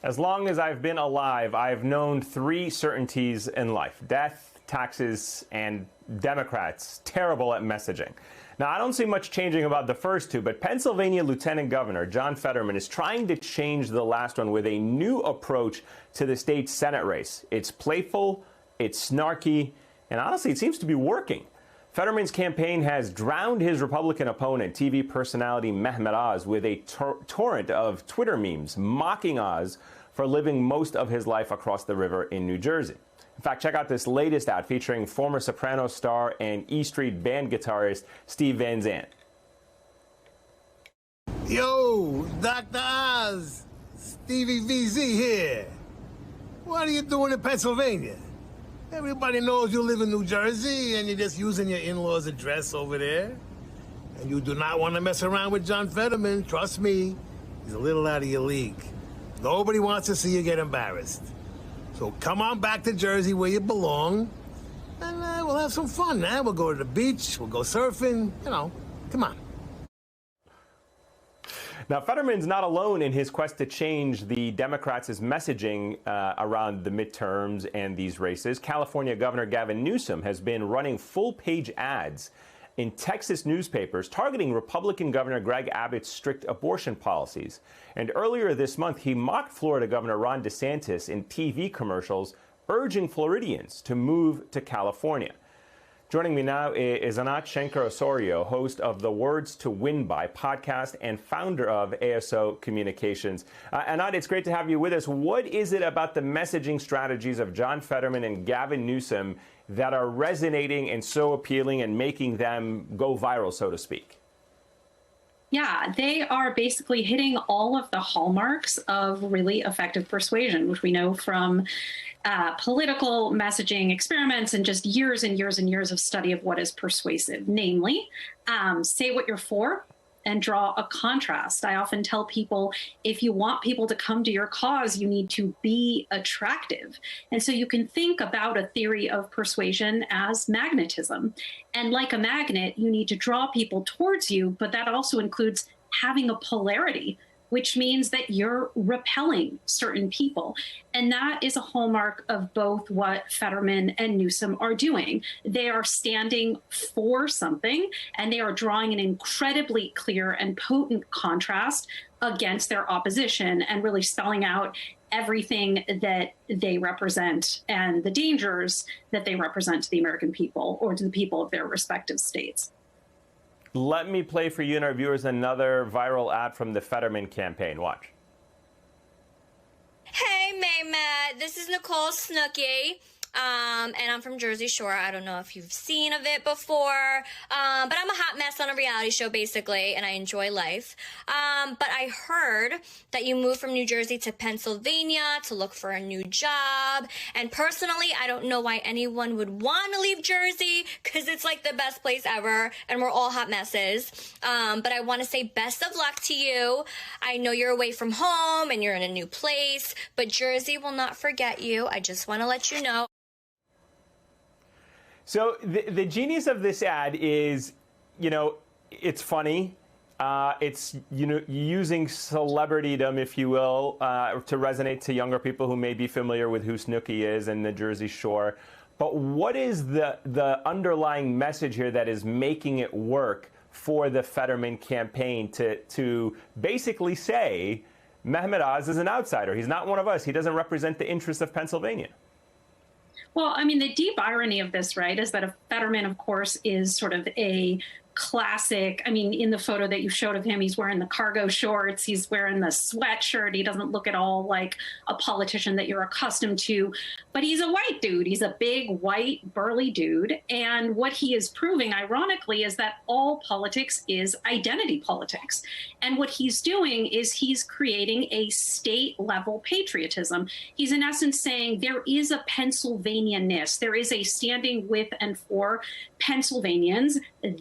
As long as I've been alive, I've known three certainties in life: death, taxes, and Democrats terrible at messaging. Now, I don't see much changing about the first two, but Pennsylvania Lieutenant Governor John Fetterman is trying to change the last one with a new approach to the state's Senate race. It's playful, it's snarky, and honestly, it seems to be working. Fetterman's campaign has drowned his Republican opponent, TV personality Mehmet Oz, with a torrent of Twitter memes mocking Oz for living most of his life across the river in New Jersey. In fact, check out this latest ad featuring former Sopranos star and E Street Band guitarist Steve Van Zandt. Yo, Dr. Oz, Stevie VZ here. What are you doing in Pennsylvania? Everybody knows you live in New Jersey and you're just using your in-laws' address over there. And you do not want to mess around with John Fetterman. Trust me, he's a little out of your league. Nobody wants to see you get embarrassed. So come on back to Jersey where you belong, and we'll have some fun, man. We'll go to the beach, we'll go surfing, come on. Now, Fetterman's not alone in his quest to change the Democrats' messaging around the midterms and these races. California Governor Gavin Newsom has been running full-page ads in Texas newspapers targeting Republican Governor Greg Abbott's strict abortion policies. And earlier this month, he mocked Florida Governor Ron DeSantis in TV commercials, urging Floridians to move to California. Joining me now is Anat Shenker-Osorio, host of the Words to Win By podcast and founder of ASO Communications. Anat, it's great to have you with us. What is it about the messaging strategies of John Fetterman and Gavin Newsom that are resonating and so appealing and making them go viral, so to speak? Yeah, they are basically hitting all of the hallmarks of really effective persuasion, which we know from political messaging experiments and just years and years and years of study of what is persuasive. Namely, say what you're for and draw a contrast. I often tell people, if you want people to come to your cause, you need to be attractive. And so you can think about a theory of persuasion as magnetism. And like a magnet, you need to draw people towards you, but that also includes having a polarity, which means that you're repelling certain people. And that is a hallmark of both what Fetterman and Newsom are doing. They are standing for something, and they are drawing an incredibly clear and potent contrast against their opposition and really spelling out everything that they represent and the dangers that they represent to the American people or to the people of their respective states. Let me play for you and our viewers another viral ad from the Fetterman campaign. Watch. Hey, Mehmet. This is Nicole Snooki. And I'm from Jersey Shore. I don't know if you've seen of it before, but I'm a hot mess on a reality show, basically, and I enjoy life. But I heard that you moved from New Jersey to Pennsylvania to look for a new job. And personally, I don't know why anyone would want to leave Jersey, because it's like the best place ever, and we're all hot messes. But I want to say best of luck to you. I know you're away from home and you're in a new place, but Jersey will not forget you. I just want to let you know. So the genius of this ad is, it's funny. It's, using celebritydom, if you will, to resonate to younger people who may be familiar with who Snooki is and the Jersey Shore. But what is the underlying message here that is making it work for the Fetterman campaign to basically say Mehmet Oz is an outsider? He's not one of us. He doesn't represent the interests of Pennsylvania. Well, I mean, the deep irony of this, right, is that Fetterman, of course, is sort of a classic. I mean, in the photo that you showed of him, he's wearing the cargo shorts, he's wearing the sweatshirt. He doesn't look at all like a politician that you're accustomed to, but he's a white dude. He's a big, white, burly dude. And what he is proving, ironically, is that all politics is identity politics. And what he's doing is he's creating a state-level patriotism. He's in essence saying there is a Pennsylvania-ness. There is a standing with and for Pennsylvanians.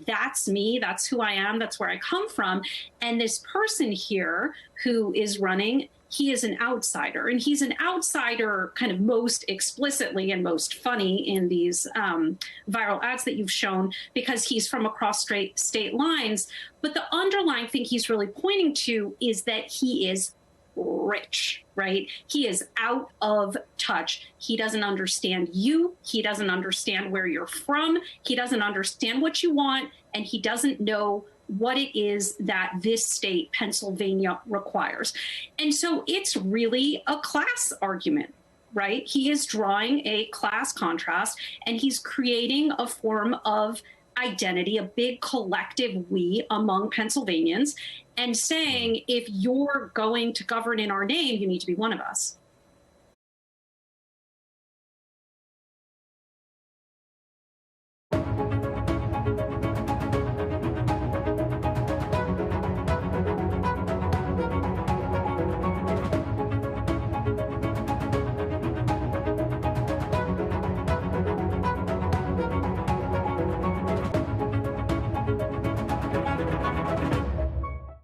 That's me. That's who I am. That's where I come from. And this person here who is running, he is an outsider. And he's an outsider kind of most explicitly and most funny in these viral ads that you've shown, because he's from across state lines. But the underlying thing he's really pointing to is that he is rich, right? He is out of touch. He doesn't understand you. He doesn't understand where you're from. He doesn't understand what you want. And he doesn't know what it is that this state, Pennsylvania, requires. And so it's really a class argument, right? He is drawing a class contrast, and he's creating a form of identity, a big collective we among Pennsylvanians, and saying, if you're going to govern in our name, you need to be one of us.